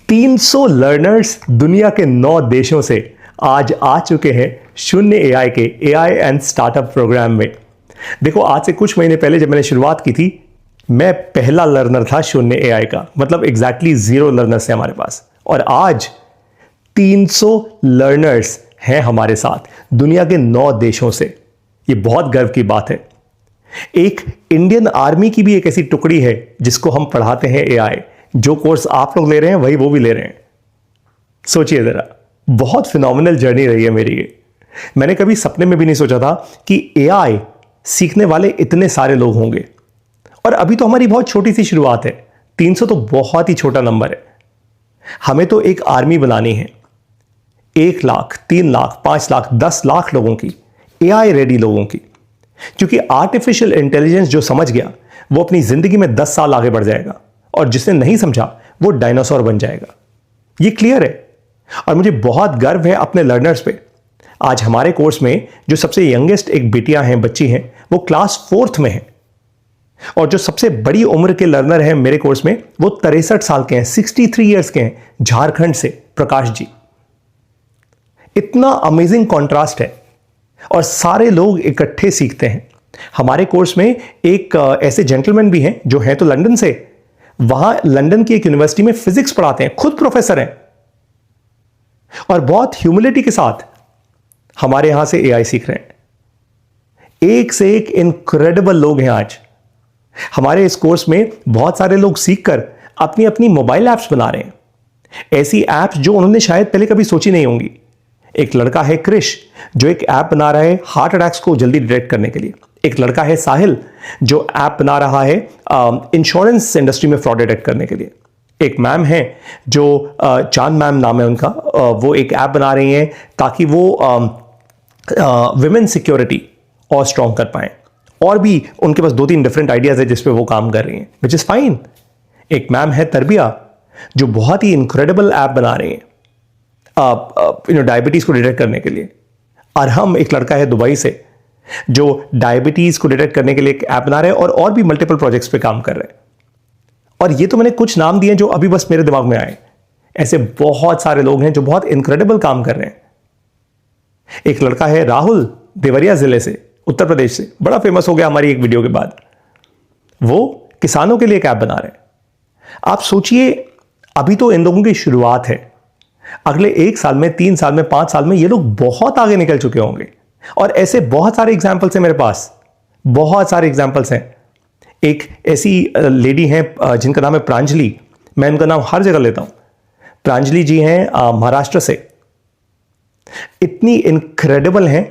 300 learners दुनिया के 9 देशों से आज आ चुके हैं शून्य एआई के एआई एंड स्टार्टअप प्रोग्राम में। देखो, आज से कुछ महीने पहले जब मैंने शुरुआत की थी, मैं पहला लर्नर था शून्य एआई का, मतलब एग्जैक्टली 0 लर्नर्स हैं हमारे पास। और आज 300 लर्नर्स हैं हमारे साथ दुनिया के 9 देशों से। ये बहुत गर्व की बात है। एक इंडियन आर्मी की भी एक ऐसी टुकड़ी है जिसको हम पढ़ाते हैं एआई। जो कोर्स आप लोग ले रहे हैं वही वो भी ले रहे हैं। सोचिए जरा, बहुत फिनोमिनल जर्नी रही है मेरी ये। मैंने कभी सपने में भी नहीं सोचा था कि एआई सीखने वाले इतने सारे लोग होंगे। और अभी तो हमारी बहुत छोटी सी शुरुआत है। 300 तो बहुत ही छोटा नंबर है। हमें तो एक आर्मी बनानी है, 1 लाख, 3 लाख, 5 लाख, 10 लाख लोगों की, एआई रेडी लोगों की। क्योंकि आर्टिफिशियल इंटेलिजेंस जो समझ गया वो अपनी जिंदगी में 10 साल आगे बढ़ जाएगा, और जिसने नहीं समझा वो डायनासोर बन जाएगा। ये क्लियर है। और मुझे बहुत गर्व है अपने लर्नर्स पे। आज हमारे कोर्स में जो सबसे यंगेस्ट एक बेटियां हैं, बच्ची हैं, वो क्लास 4th में है। और जो सबसे बड़ी उम्र के लर्नर हैं मेरे कोर्स में, वो 63 साल के हैं, 63 ईयर्स के हैं, झारखंड से प्रकाश जी। इतना अमेजिंग कॉन्ट्रास्ट है और सारे लोग इकट्ठे सीखते हैं। हमारे कोर्स में एक ऐसे जेंटलमैन भी हैं जो हैं तो लंदन से, वहां लंदन की एक यूनिवर्सिटी में फिजिक्स पढ़ाते हैं, खुद प्रोफेसर हैं, और बहुत ह्यूमिलिटी के साथ हमारे यहां से एआई सीख रहे हैं। एक से एक इनक्रेडिबल लोग हैं आज हमारे इस कोर्स में। बहुत सारे लोग सीखकर अपनी अपनी मोबाइल ऐप्स बना रहे हैं, ऐसी ऐप्स जो उन्होंने शायद पहले कभी सोची नहीं होंगी। एक लड़का है क्रिश, जो एक ऐप बना रहा है हार्ट अटैक्स को जल्दी डिटेक्ट करने के लिए। एक लड़का है साहिल, जो ऐप बना रहा है इंश्योरेंस इंडस्ट्री में फ्रॉड डिटेक्ट करने के लिए। एक मैम है जो चांद मैम नाम है उनका, वो एक ऐप बना रही हैं ताकि वो विमेन सिक्योरिटी और स्ट्रॉन्ग कर पाएं। और भी उनके पास 2-3 डिफरेंट आइडियाज है जिस पे वो काम कर रही हैं, विच इज फाइन। एक मैम है तरबिया, जो बहुत ही इनक्रेडिबल ऐप बना रही हैं डायबिटीज को डिटेक्ट करने के लिए। अरहम एक लड़का है दुबई से, जो डायबिटीज को डिटेक्ट करने के लिए एक ऐप बना रहे हैं, और भी मल्टीपल प्रोजेक्ट्स पे काम कर रहे हैं। और ये तो मैंने कुछ नाम दिए जो अभी बस मेरे दिमाग में आए। ऐसे बहुत सारे लोग हैं जो बहुत इनक्रेडिबल काम कर रहे हैं। एक लड़का है राहुल, देवरिया जिले से, उत्तर प्रदेश से, बड़ा फेमस हो गया हमारी एक वीडियो के बाद। वो किसानों के लिए एक ऐप बना रहे हैं। आप सोचिए, अभी तो इन लोगों की शुरुआत है। अगले 1 साल में, 3 साल में, 5 साल में ये लोग बहुत आगे निकल चुके होंगे। और ऐसे बहुत सारे एग्जाम्पल्स हैं मेरे पास, बहुत सारे एग्जाम्पल्स हैं। एक ऐसी लेडी हैं जिनका नाम है प्रांजलि। मैं उनका नाम हर जगह लेता हूं। प्रांजलि जी हैं महाराष्ट्र से। इतनी इनक्रेडिबल हैं।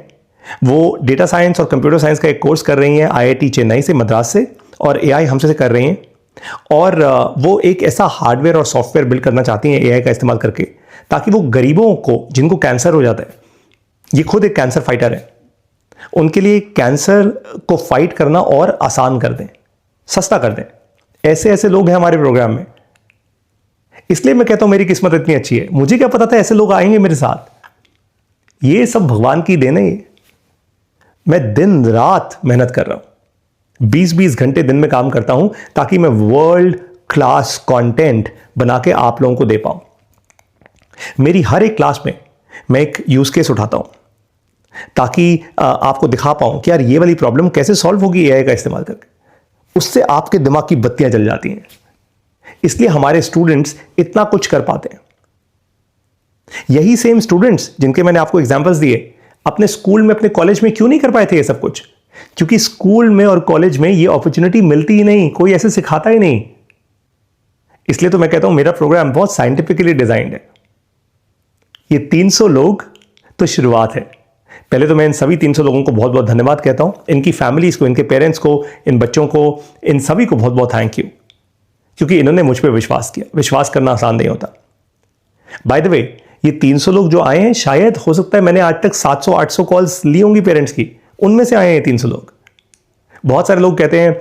वो डेटा साइंस और कंप्यूटर साइंस का एक कोर्स कर रही हैं आईआईटी चेन्नई से, मद्रास से, और एआई हमसे से कर रही हैं। और वो एक ऐसा हार्डवेयर और सॉफ्टवेयर बिल्ड करना चाहती हैं एआई का इस्तेमाल करके, ताकि वो गरीबों को, जिनको कैंसर हो जाता है, ये खुद एक कैंसर फाइटर है, उनके लिए कैंसर को फाइट करना और आसान कर दें, सस्ता कर दें। ऐसे ऐसे लोग हैं हमारे प्रोग्राम में। इसलिए मैं कहता हूं मेरी किस्मत इतनी अच्छी है। मुझे क्या पता था ऐसे लोग आएंगे मेरे साथ। ये सब भगवान की देन है। मैं दिन रात मेहनत कर रहा हूं, 20-20 घंटे दिन में काम करता हूं, ताकि मैं वर्ल्ड क्लास कंटेंट बना के आप लोगों को दे पाऊं। मेरी हर एक क्लास में मैं एक यूज केस उठाता हूं, ताकि आपको दिखा पाऊं कि यार ये वाली प्रॉब्लम कैसे सॉल्व होगी एआई का इस्तेमाल करके। उससे आपके दिमाग की बत्तियां जल जाती हैं। इसलिए हमारे स्टूडेंट्स इतना कुछ कर पाते हैं। यही सेम स्टूडेंट्स जिनके मैंने आपको एग्जांपल्स दिए, अपने स्कूल में, अपने कॉलेज में क्यों नहीं कर पाए थे ये सब कुछ? क्योंकि स्कूल में और कॉलेज में ये अपॉर्चुनिटी मिलती ही नहीं, कोई ऐसे सिखाता ही नहीं। इसलिए तो मैं कहता हूं मेरा प्रोग्राम बहुत साइंटिफिकली डिजाइंड है। ये 300 लोग तो शुरुआत है। पहले तो मैं इन सभी 300 लोगों को बहुत बहुत धन्यवाद कहता हूं, इनकी फैमिलीज को, इनके पेरेंट्स को, इन बच्चों को, इन सभी को बहुत बहुत थैंक यू, क्योंकि इन्होंने मुझ पर विश्वास किया। विश्वास करना आसान नहीं होता। बाय द वे, ये 300 लोग जो आए हैं, शायद हो सकता है मैंने आज तक 700-800 कॉल्स ली होंगी पेरेंट्स की, उनमें से आए हैं 300 लोग। बहुत सारे लोग कहते हैं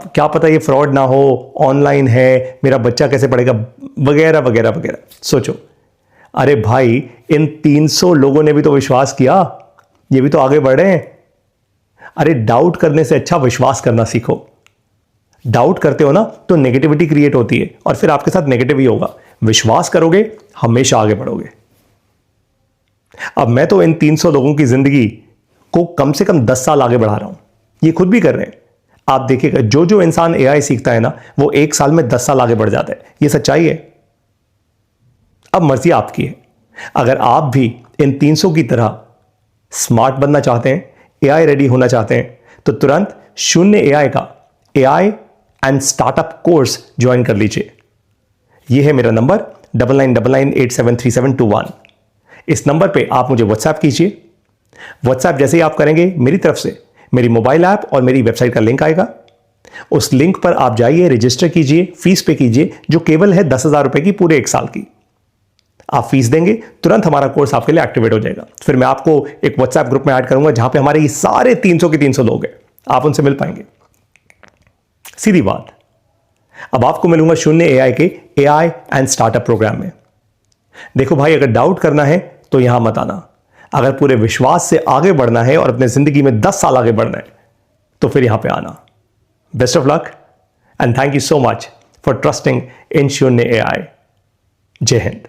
क्या पता ये फ्रॉड ना हो, ऑनलाइन है, मेरा बच्चा कैसे पढ़ेगा, वगैरह वगैरह वगैरह। सोचो, अरे भाई, इन 300 लोगों ने भी तो विश्वास किया, ये भी तो आगे बढ़ रहे हैं। अरे डाउट करने से अच्छा विश्वास करना सीखो। डाउट करते हो ना तो नेगेटिविटी क्रिएट होती है, और फिर आपके साथ नेगेटिव ही होगा। विश्वास करोगे, हमेशा आगे बढ़ोगे। अब मैं तो इन 300 लोगों की जिंदगी को कम से कम 10 साल आगे बढ़ा रहा हूं, ये खुद भी कर रहे हैं। आप देखिएगा, जो जो इंसान एआई सीखता है ना, वो 1 साल में 10 साल आगे बढ़ जाता है। ये सच्चाई है। अब मर्जी आपकी है। अगर आप भी इन 300 की तरह स्मार्ट बनना चाहते हैं, एआई रेडी होना चाहते हैं, तो तुरंत शून्य एआई का AI and startup course join कर लीजिए। यह है मेरा नंबर 9999873721। इस नंबर पे आप मुझे व्हाट्सएप कीजिए। व्हाट्सएप जैसे ही आप करेंगे, मेरी तरफ से मेरी मोबाइल ऐप और मेरी वेबसाइट का लिंक आएगा। उस लिंक पर आप जाइए, रजिस्टर कीजिए, फीस पे कीजिए, जो केवल है 10,000 रुपए की पूरे 1 साल की। आप फीस देंगे, तुरंत हमारा कोर्स आपके लिए एक्टिवेट हो जाएगा। फिर मैं आपको एक व्हाट्सएप ग्रुप में ऐड करूंगा, जहां पे हमारे ये सारे 300 के 300 लोग हैं। आप उनसे मिल पाएंगे। सीधी बात। अब आपको मिलूंगा शून्य एआई के एआई एंड स्टार्टअप प्रोग्राम में। देखो भाई, अगर डाउट करना है तो यहां मत आना। अगर पूरे विश्वास से आगे बढ़ना है और अपने जिंदगी में 10 साल आगे बढ़ना है, तो फिर यहां पे आना। Best of luck and thank you so much for trusting इन शून्य एआई। जय हिंद।